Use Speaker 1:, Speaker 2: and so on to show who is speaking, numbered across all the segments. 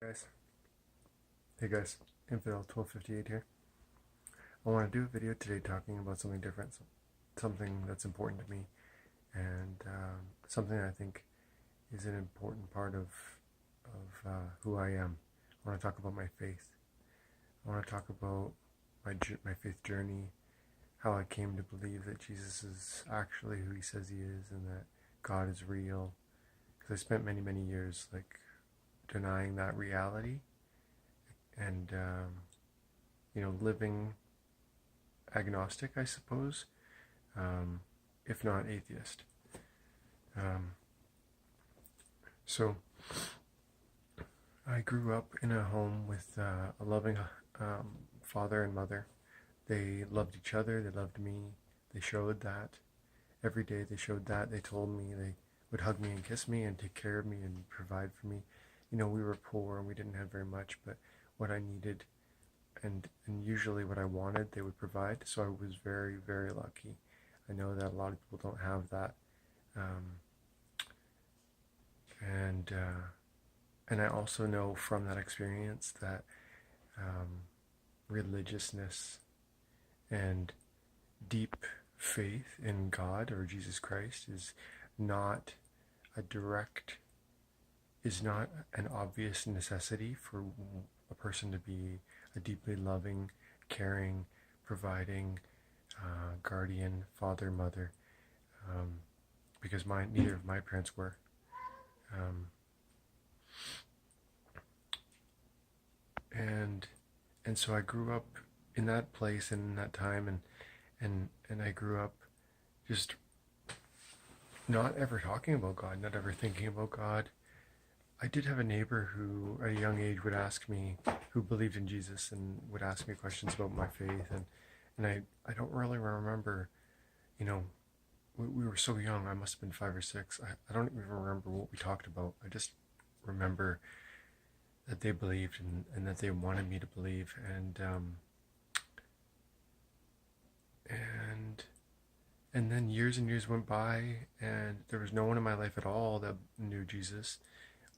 Speaker 1: Guys, hey guys, Infidel 1258 here. I want to do a video today talking about something different, something that's important to me, and something I think is an important part of who I am. I want to talk about my faith. I want to talk about my faith journey, how I came to believe that Jesus is actually who he says he is, and that God is real. Because I spent many years denying that reality and living agnostic, I suppose, if not atheist. So I grew up in a home with a loving father and mother. They loved each other, they loved me, they showed that. Every day they showed that. They told me, they would hug me and kiss me and take care of me and provide for me. We were poor and we didn't have very much, but what I needed and usually what I wanted, they would provide. So I was very lucky. I know that a lot of people don't have that. And I also know from that experience that religiousness and deep faith in God or Jesus Christ is not an obvious necessity for a person to be a deeply loving, caring, providing guardian, father, mother, because neither of my parents were. And so I grew up in that place and in that time, and I grew up just not ever talking about God, not ever thinking about God. I did have a neighbor who at a young age would ask me, who believed in Jesus, and would ask me questions about my faith, and I don't really remember, we were so young. I must have been 5 or 6. I don't even remember what we talked about. I just remember that they believed and that they wanted me to believe, and then years and years went by, and there was no one in my life at all that knew Jesus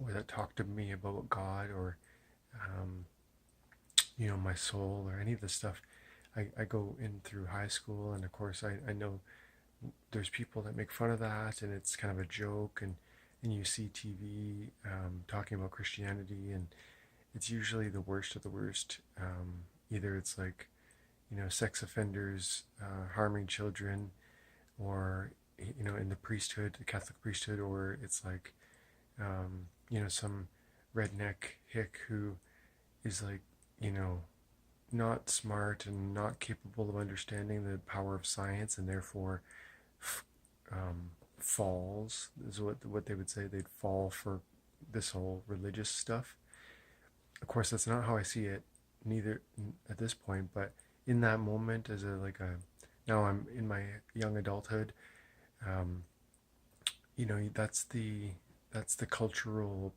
Speaker 1: or that talked to me about God or my soul or any of this stuff. I go in through high school, and of course I know there's people that make fun of that, and it's kind of a joke, and you see TV talking about Christianity, and it's usually the worst of the worst. Either it's sex offenders harming children, or in the priesthood, the Catholic priesthood, or it's some redneck hick who is not smart and not capable of understanding the power of science, and therefore falls, is what they would say. They'd fall for this whole religious stuff. Of course, that's not how I see it, neither at this point, but in that moment, now I'm in my young adulthood, that's the cultural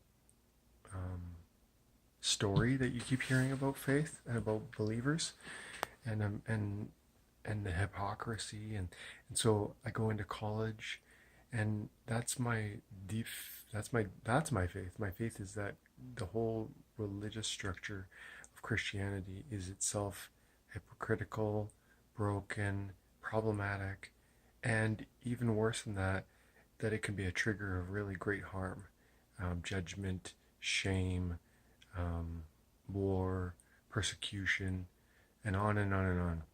Speaker 1: story that you keep hearing about faith and about believers, and the hypocrisy, and so I go into college, and that's my faith. My faith is that the whole religious structure of Christianity is itself hypocritical, broken, problematic, and even worse than that it can be a trigger of really great harm, judgment, shame, war, persecution, and on and on and on.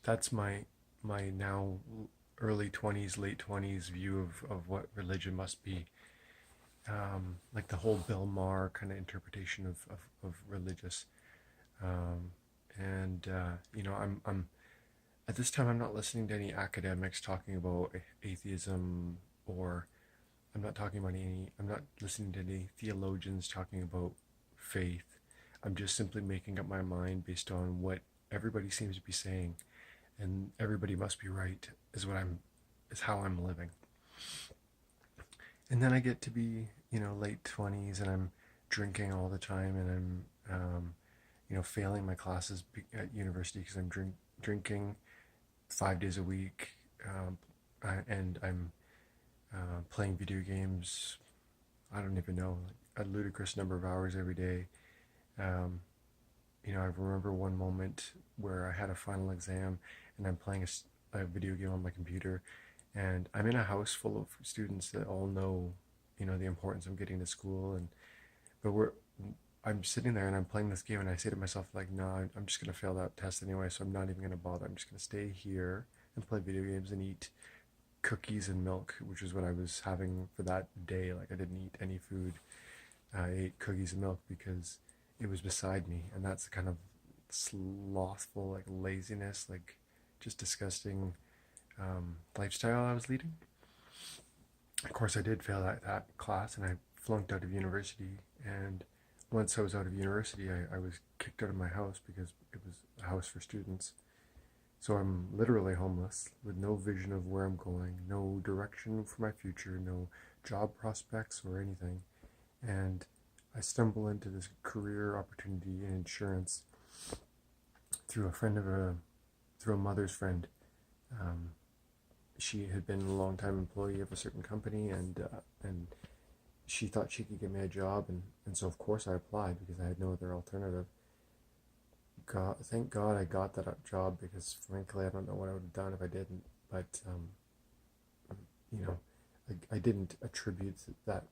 Speaker 1: That's my now early 20s, late 20s view of what religion must be. Like the whole Bill Maher kind of interpretation of religious. I'm at this time, I'm not listening to any academics talking about atheism, or I'm not listening to any theologians talking about faith. I'm just simply making up my mind based on what everybody seems to be saying, and everybody must be right is how I'm living. And then I get to be, late 20s, and I'm drinking all the time, and I'm, failing my classes at university because I'm drinking 5 days a week, and I'm playing video games. I don't even know, a ludicrous number of hours every day. Um, I remember one moment where I had a final exam and I'm playing a video game on my computer, and I'm in a house full of students that all know, the importance of getting to school, but I'm sitting there and I'm playing this game and I say to myself, like, no, I'm just gonna fail that test anyway, so I'm not even gonna bother. I'm just gonna stay here and play video games and eat cookies and milk, which is what I was having for that day. Like, I didn't eat any food. I ate cookies and milk because it was beside me, and that's the kind of slothful, like laziness, like just disgusting lifestyle I was leading. Of course, I did fail that class, and I flunked out of university. And once I was out of university, I was kicked out of my house because it was a house for students. So I'm literally homeless with no vision of where I'm going, no direction for my future, no job prospects or anything. And I stumble into this career opportunity in insurance through through a mother's friend. Um, she had been a long-time employee of a certain company, and she thought she could get me a job, and so of course I applied because I had no other alternative. Thank God I got that job, because frankly I don't know what I would have done if I didn't. But you know, I didn't attribute that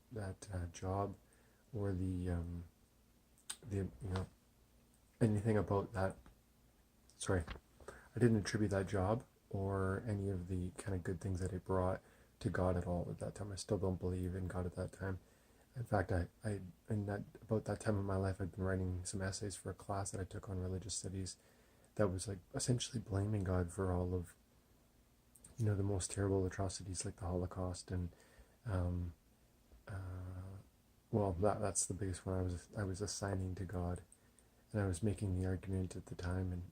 Speaker 1: job or the anything about that. Sorry, I didn't attribute that job or any of the kind of good things that it brought to God at all at that time. I still don't believe in God at that time. In fact, about that time in my life, I'd been writing some essays for a class that I took on religious studies that was like essentially blaming God for all of the most terrible atrocities like the Holocaust, and um, well, that's the biggest one. I was assigning to God, and I was making the argument at the time, and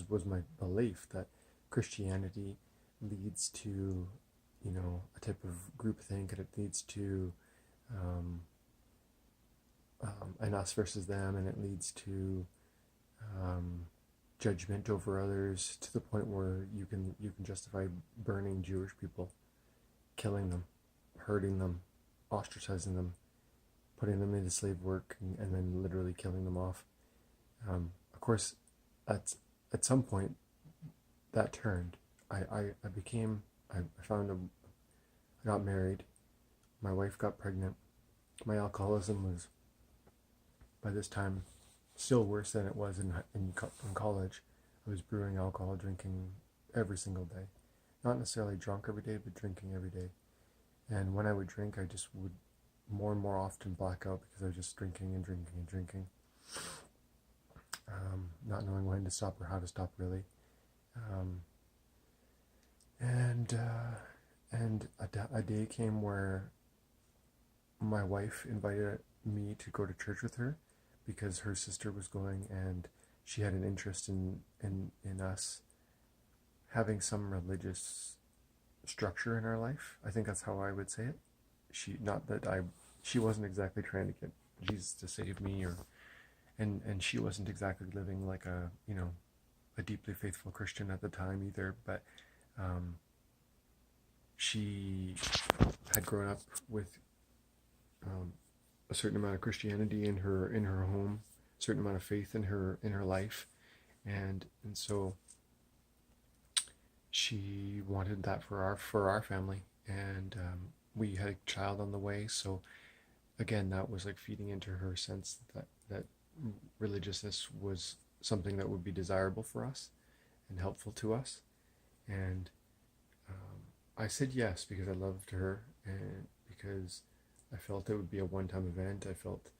Speaker 1: was my belief that Christianity leads to a type of groupthink, and it leads to um, an us versus them, and it leads to um, judgment over others to the point where you can justify burning Jewish people, killing them, hurting them, ostracizing them, putting them into slave work, and then literally killing them off. Of course, at some point that turned. I became I found I got married. My wife got pregnant. My alcoholism was by this time still worse than it was in college. I was brewing alcohol, drinking every single day. Not necessarily drunk every day, but drinking every day. And when I would drink, I just would more and more often black out because I was just drinking and drinking and drinking. Not knowing when to stop or how to stop, really. Um, and a day came where my wife invited me to go to church with her because her sister was going, and she had an interest in us having some religious structure in our life. I think that's how I would say it. She wasn't exactly trying to get Jesus to save me, and she wasn't exactly living like a deeply faithful Christian at the time either, but she had grown up with a certain amount of Christianity in her home, a certain amount of faith in her life, and so she wanted that for our family, and we had a child on the way. So again, that was like feeding into her sense that religiousness was something that would be desirable for us and helpful to us, and I said yes because I loved her, and because I felt it would be a one-time event. I felt,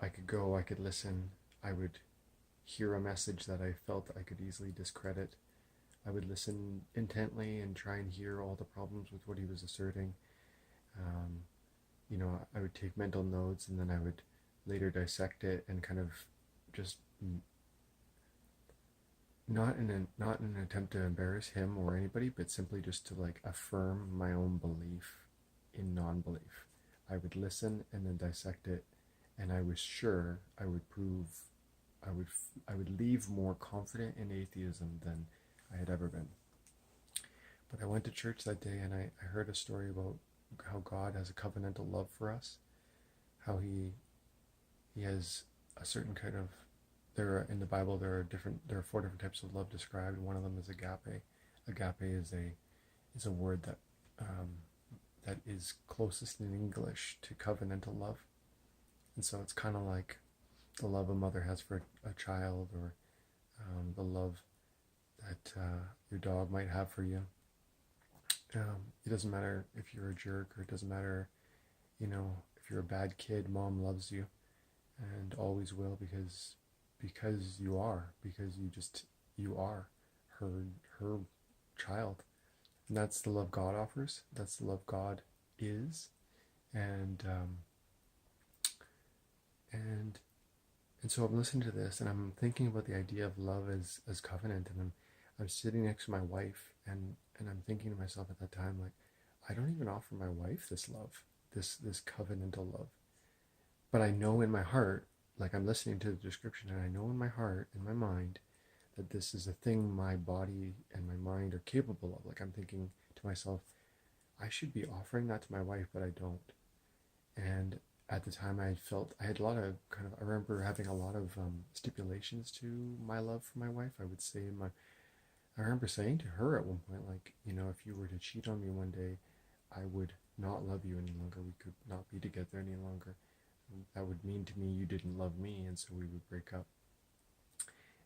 Speaker 1: I could go, I could listen, I would hear a message that I felt I could easily discredit. I would listen intently and try and hear all the problems with what he was asserting. Um, I would take mental notes, and then I would later dissect it and kind of just not in an attempt to embarrass him or anybody, but simply just to like affirm my own belief in non-belief. I would listen and then dissect it, and I was sure I would leave more confident in atheism than I had ever been. But I went to church that day, and I heard a story about how God has a covenantal love for us, how he has a certain kind of, in the Bible there are four different types of love described. One of them is agape. Agape is a word that is closest in English to covenantal love, and so it's kind of like the love a mother has for a child, or the love that your dog might have for you. It doesn't matter if you're a jerk, or it doesn't matter, if you're a bad kid. Mom loves you and always will, because you are, because you are her child. And that's the love God offers. That's the love God is. And so I'm listening to this, and I'm thinking about the idea of love as covenant, and I'm sitting next to my wife, and I'm thinking to myself at that time, like, I don't even offer my wife this love, this covenantal love. But I know in my heart, like, I'm listening to the description, and I know in my heart, in my mind, that this is a thing my body and my mind are capable of. Like, I'm thinking to myself, I should be offering that to my wife, but I don't. And at the time, I had a lot of I remember having a lot of stipulations to my love for my wife. I remember saying to her at one point, like, if you were to cheat on me one day, I would not love you any longer. We could not be together any longer. That would mean to me you didn't love me, and so we would break up.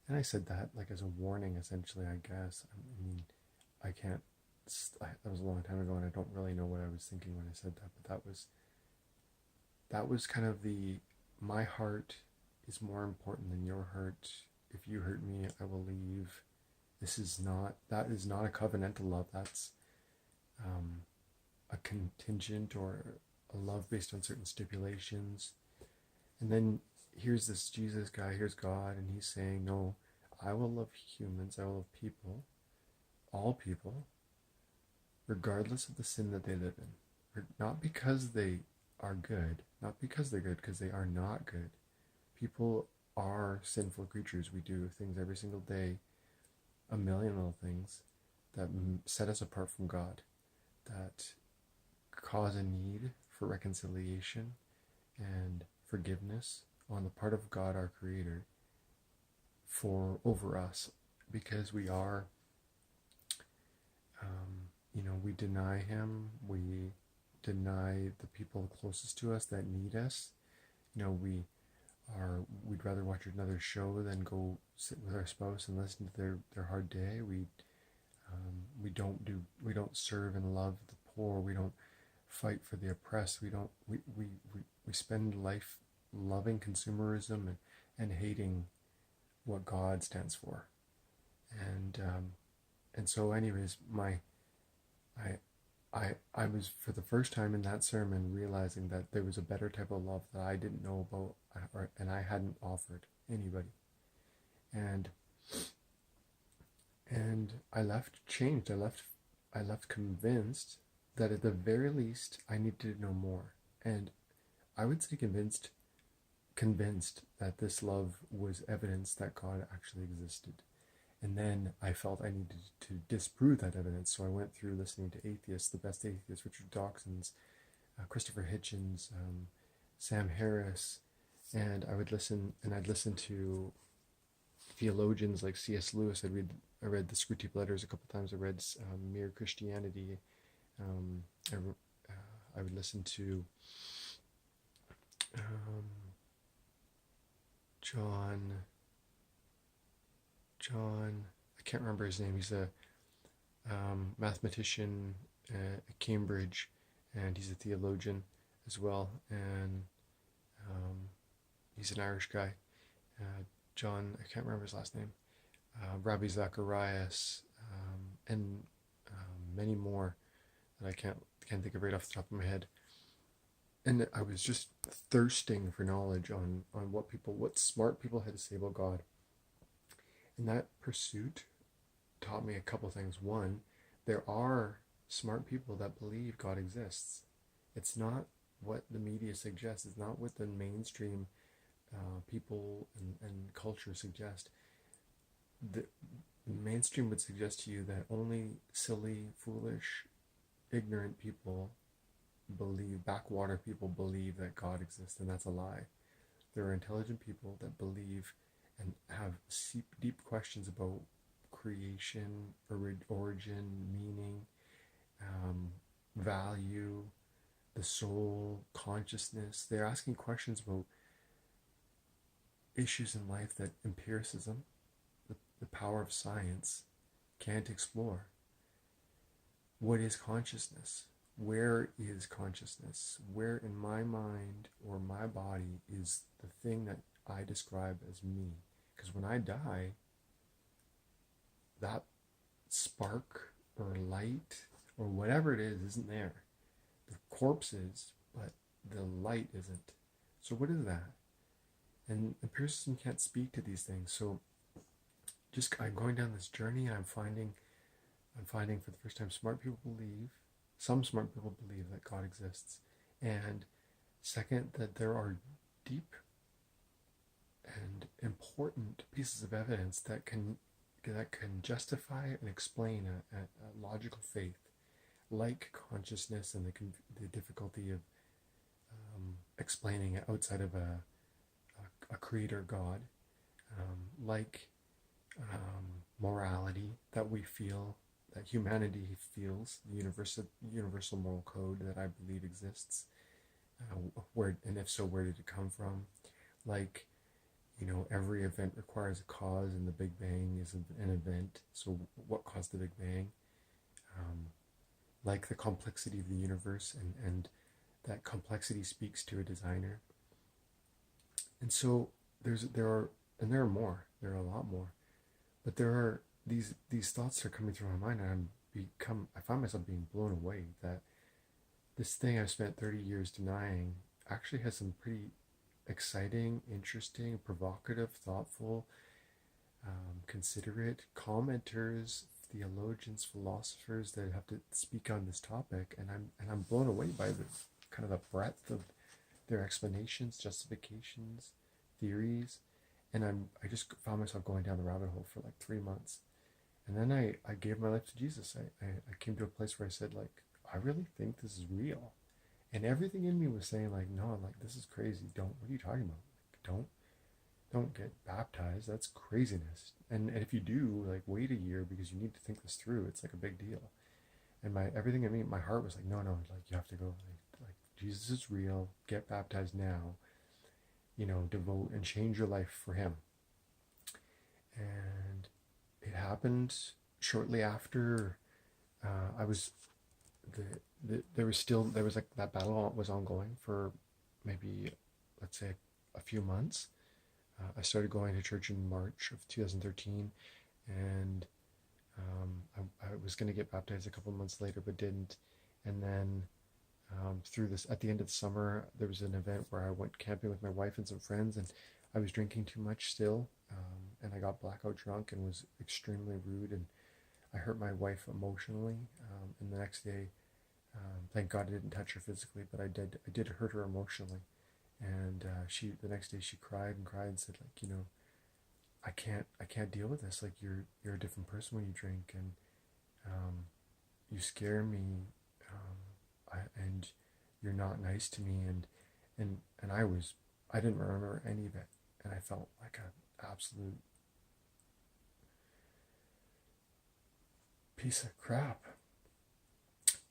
Speaker 1: And I said that like as a warning, essentially, I guess. I mean, I can't. That was a long time ago, and I don't really know what I was thinking when I said that. But that was kind of my heart is more important than your heart. If you hurt me, I will leave. That is not a covenantal love. That's a contingent, or a love based on certain stipulations. And then here's this Jesus guy, here's God, and he's saying, no, I will love humans, I will love people, all people, regardless of the sin that they live in. Not because they are good, not because they're good, because they are not good. People are sinful creatures. We do things every single day, a million little things that set us apart from God, that cause a need for reconciliation and forgiveness on the part of God, our Creator, over us, because we are, we deny Him, we deny the people closest to us that need us. We'd rather watch another show than go sit with our spouse and listen to their hard day. We don't serve and love the poor. We don't fight for the oppressed. We spend life loving consumerism and hating what God stands for. And so anyways, I was, for the first time in that sermon, realizing that there was a better type of love that I didn't know about, and I hadn't offered anybody. And I left changed. I left convinced that at the very least I needed to know more. And I would say convinced that this love was evidence that God actually existed. And then I felt I needed to disprove that evidence. So I went through listening to atheists, the best atheists, Richard Dawkins, Christopher Hitchens, Sam Harris, and I'd listen to theologians like C.S. Lewis. I read the Screwtape Letters a couple times. I read Mere Christianity. I would listen to John, I can't remember his name. He's a mathematician at Cambridge, and he's a theologian as well, and he's an Irish guy. John, I can't remember his last name. Rabbi Zacharias, and many more that I can't think of right off the top of my head. And I was just thirsting for knowledge on what smart people had to say about God. And that pursuit taught me a couple things. One, there are smart people that believe God exists. It's not what the media suggests. It's not what the mainstream people and culture suggest. The mainstream would suggest to you that only silly, foolish, ignorant people believe, backwater people believe that God exists, and that's a lie. There are intelligent people that believe and have deep questions about creation, origin, meaning, value, the soul, consciousness. They're asking questions about issues in life that empiricism, the power of science, can't explore. What is consciousness? Where is consciousness? Where in my mind or my body is the thing that I describe as me? Because when I die, that spark or light or whatever it is isn't there. The corpse is, but the light isn't. So what is that? And empiricism can't speak to these things. So I'm going down this journey. I'm finding for the first time some smart people believe that God exists. And second, that there are deep and important pieces of evidence that can justify and explain a logical faith, like consciousness and the difficulty of explaining it outside of a creator God, like morality that we feel, that humanity feels, the universal moral code that I believe exists. And if so, where did it come from? Like, every event requires a cause, and the Big Bang is an event. So what caused the Big Bang? Like the complexity of the universe, and that complexity speaks to a designer. And so there are a lot more, but there are these thoughts are coming through my mind, and I find myself being blown away that this thing I've spent 30 years denying actually has some pretty exciting, interesting, provocative, thoughtful, considerate commenters, theologians, philosophers that have to speak on this topic, and I'm blown away by the kind of the breadth of their explanations, justifications, theories, and I just found myself going down the rabbit hole for like 3 months, and then I gave my life to Jesus. I came to a place where I said, like, I really think this is real, and everything in me was saying, like, no, like, this is crazy. What are you talking about? Like, don't get baptized. That's craziness. And if you do, like, wait a year because you need to think this through. It's like a big deal. And everything in me, my heart was like, no, like, you have to go. Like Jesus is real. Get baptized now. Devote and change your life for Him. And it happened shortly after. There was like that battle was ongoing for maybe, let's say, a few months. I started going to church in March of 2013, and I was going to get baptized a couple months later, but didn't. And then at the end of the summer, there was an event where I went camping with my wife and some friends, and I was drinking too much still, and I got blackout drunk and was extremely rude, and I hurt my wife emotionally. And the next day, thank God I didn't touch her physically, but I did hurt her emotionally. And the next day she cried and said, like, I can't deal with this. Like, you're a different person when you drink, and you scare me, and you're not nice to me, and I didn't remember any of it, and I felt like an absolute piece of crap.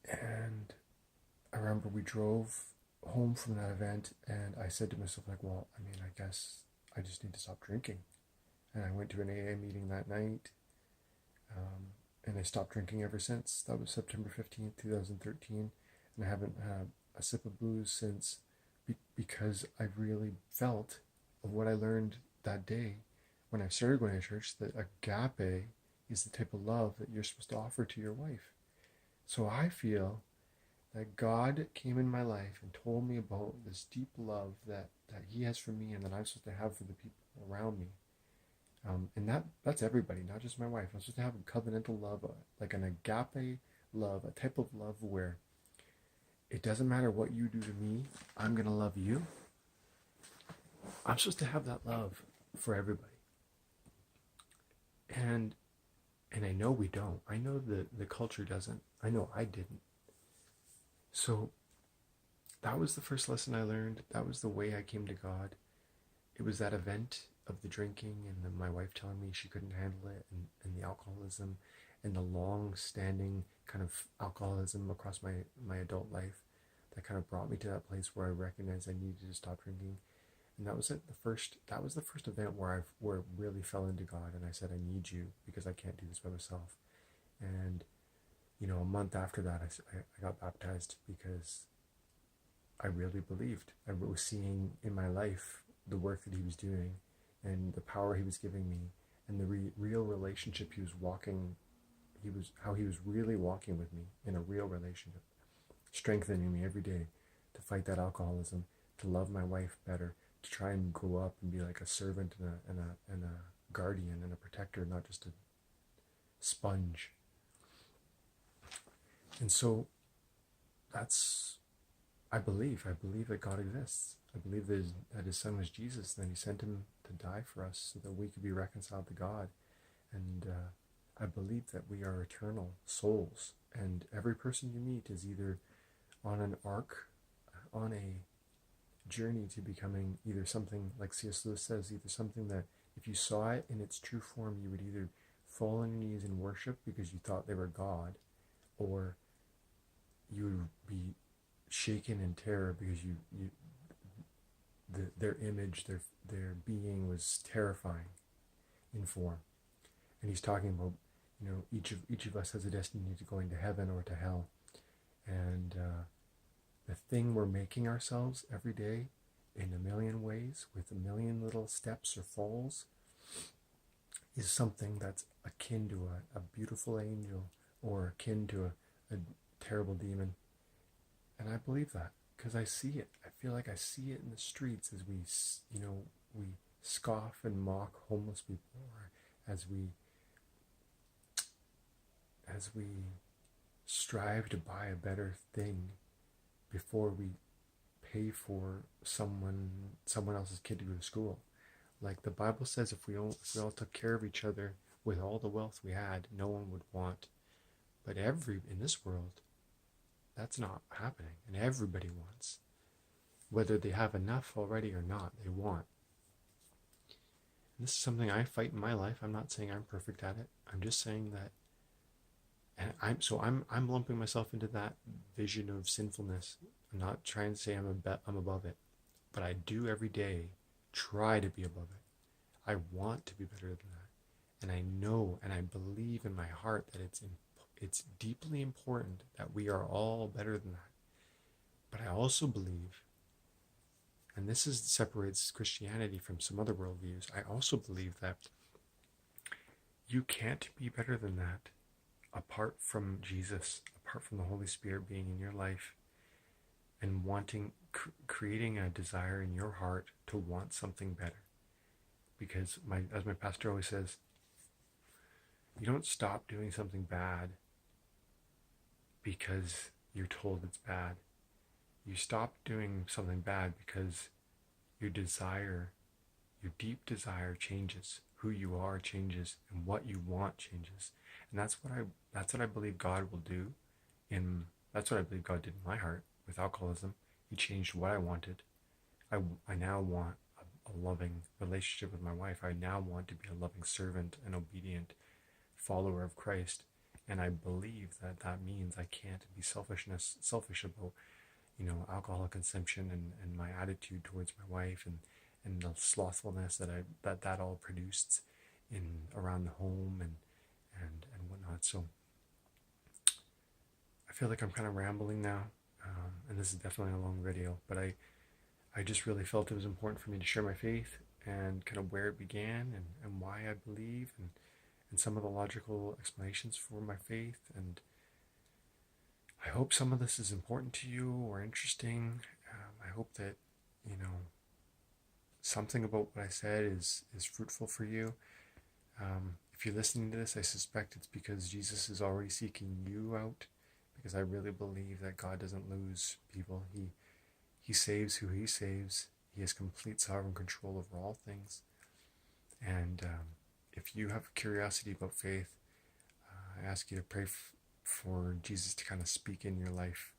Speaker 1: And I remember we drove home from that event, and I said to myself, like, well, I mean, I guess I just need to stop drinking. And I went to an AA meeting that night, and I stopped drinking ever since. That was September 15th, 2013, and I haven't had a sip of booze since, because I really felt of what I learned that day when I started going to church, that agape is the type of love that you're supposed to offer to your wife. So I feel that God came in my life and told me about this deep love that He has for me, and that I'm supposed to have for the people around me. And that's everybody, not just my wife. I'm supposed to have a covenantal love, like an agape love, a type of love where it doesn't matter what you do to me, I'm going to love you. I'm supposed to have that love for everybody. And I know we don't. I know the culture doesn't. I know I didn't. So that was the first lesson I learned. That was the way I came to God. It was that event of the drinking and then my wife telling me she couldn't handle it, and the alcoholism and the long standing kind of alcoholism across my adult life that kind of brought me to that place where I recognized I needed to stop drinking. And that was it. That was the first event where I really fell into God, and I said, I need you because I can't do this by myself. And a month after that, I got baptized because I really believed. I was seeing in my life the work that he was doing and the power he was giving me and the real relationship he was walking. How he was really walking with me in a real relationship, strengthening me every day to fight that alcoholism, to love my wife better, to try and grow up and be like a servant and a guardian and a protector, not just a sponge. And so that's I believe that God exists. I believe that his son was Jesus, and that he sent him to die for us so that we could be reconciled to God. And I believe that we are eternal souls, and every person you meet is either on an arc, on a journey to becoming either something, like C.S. Lewis says, either something that if you saw it in its true form, you would either fall on your knees in worship because you thought they were God, or you would be shaken in terror because their image, their being was terrifying in form. And he's talking about, each of us has a destiny to going to heaven or to hell. And the thing we're making ourselves every day in a million ways with a million little steps or falls is something that's akin to a beautiful angel or akin to a terrible demon. And I believe that because I see it. I feel like I see it in the streets as we scoff and mock homeless people, or as we strive to buy a better thing before we pay for someone else's kid to go to school. Like the Bible says, if we all took care of each other with all the wealth we had, no one would want. But in this world, that's not happening, and everybody wants. Whether they have enough already or not, they want. And this is something I fight in my life. I'm not saying I'm perfect at it. I'm just saying that, and I'm lumping myself into that vision of sinfulness. I'm not trying to say I'm above it, but I do every day try to be above it. I want to be better than that, and I know and I believe in my heart that it's deeply important that we are all better than that. But I also believe, and this separates Christianity from some other worldviews, I also believe that you can't be better than that apart from Jesus, apart from the Holy Spirit being in your life and creating a desire in your heart to want something better. Because as my pastor always says, you don't stop doing something bad because you're told it's bad. You stop doing something bad because your deep desire changes. Who you are changes, and what you want changes. And that's what I believe God will do. That's what I believe God did in my heart with alcoholism. He changed what I wanted. I now want a loving relationship with my wife. I now want to be a loving servant and obedient follower of Christ. And I believe that means I can't be selfish about, alcohol consumption and my attitude towards my wife and the slothfulness that all produced around the home and whatnot. So I feel like I'm kind of rambling now, and this is definitely a long video, but I just really felt it was important for me to share my faith and kind of where it began and why I believe and some of the logical explanations for my faith. And I hope some of this is important to you or interesting. I hope that, something about what I said is fruitful for you. If you're listening to this, I suspect it's because Jesus is already seeking you out, because I really believe that God doesn't lose people. He saves who he saves. He has complete sovereign control over all things. And if you have curiosity about faith, I ask you to pray for Jesus to kind of speak in your life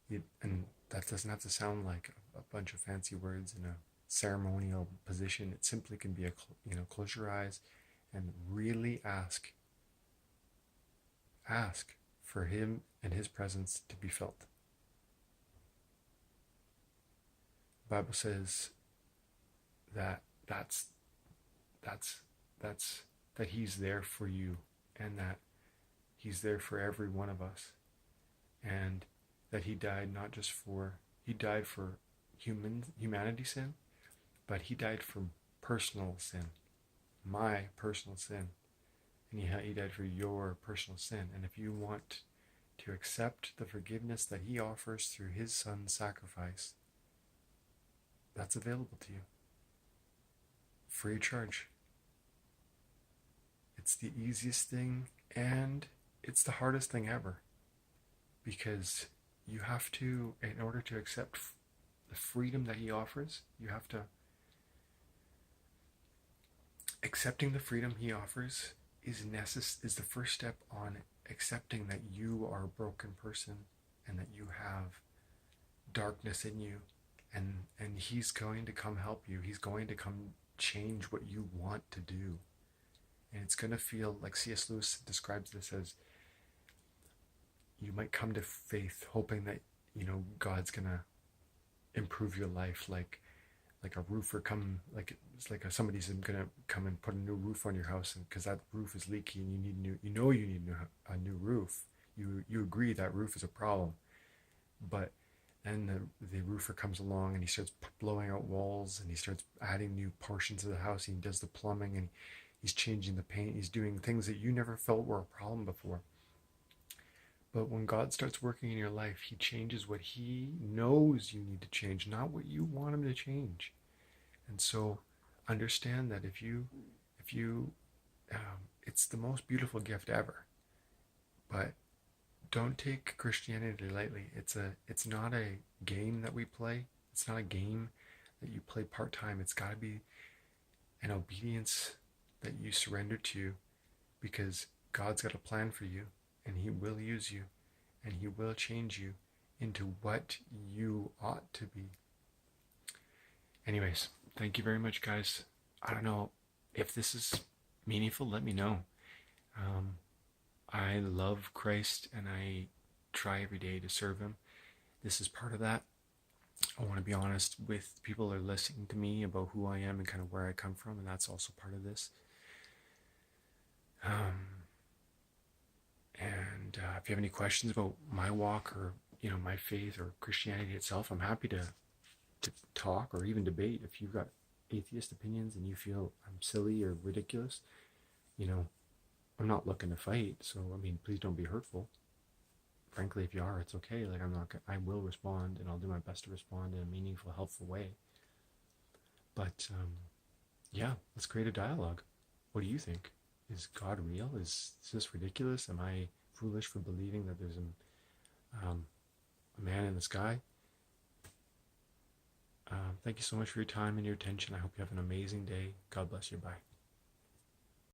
Speaker 1: And that doesn't have to sound like a bunch of fancy words in a ceremonial position. It simply can be close your eyes and really ask for him and his presence to be felt. The Bible says that that's that he's there for you, and that he's there for every one of us, and that he died he died for humanity sin, but he died for personal sin, my personal sin, and he died for your personal sin. And if you want to accept the forgiveness that he offers through his son's sacrifice, that's available to you, free of charge. It's the easiest thing, and it's the hardest thing ever, because you have to, in order to accept the freedom that he offers, you have to, accepting the freedom he offers is the first step on accepting that you are a broken person and that you have darkness in you, and he's going to come help you. He's going to come change what you want to do. And it's going to feel like C.S. Lewis describes this as, you might come to faith hoping that, God's going to improve your life, like a roofer somebody's going to come and put a new roof on your house, and because that roof is leaky and you need a new roof. You agree that roof is a problem, but then the roofer comes along and he starts blowing out walls, and he starts adding new portions of the house, and he does the plumbing, and he's changing the paint. He's doing things that you never felt were a problem before. But when God starts working in your life, he changes what he knows you need to change, not what you want him to change. And so understand that if you it's the most beautiful gift ever. But don't take Christianity lightly. It's not a game that we play. It's not a game that you play part-time. It's got to be an obedience that you surrender to, because God's got a plan for you, and he will use you, and he will change you into what you ought to be. Anyways, thank you very much, guys. I don't know if this is meaningful. Let me know. I love Christ, and I try every day to serve him. This is part of that. I want to be honest with people that are listening to me about who I am and kind of where I come from, and that's also part of this. And if you have any questions about my walk, or my faith, or Christianity itself, I'm happy to talk or even debate. If you've got atheist opinions and you feel I'm silly or ridiculous, I'm not looking to fight. So please don't be hurtful. Frankly, if you are, it's okay. I will respond, and I'll do my best to respond in a meaningful, helpful way. But yeah, let's create a dialogue. What do you think? Is God real? Is this ridiculous? Am I foolish for believing that there's a man in the sky? Thank you so much for your time and your attention. I hope you have an amazing day. God bless you. Bye.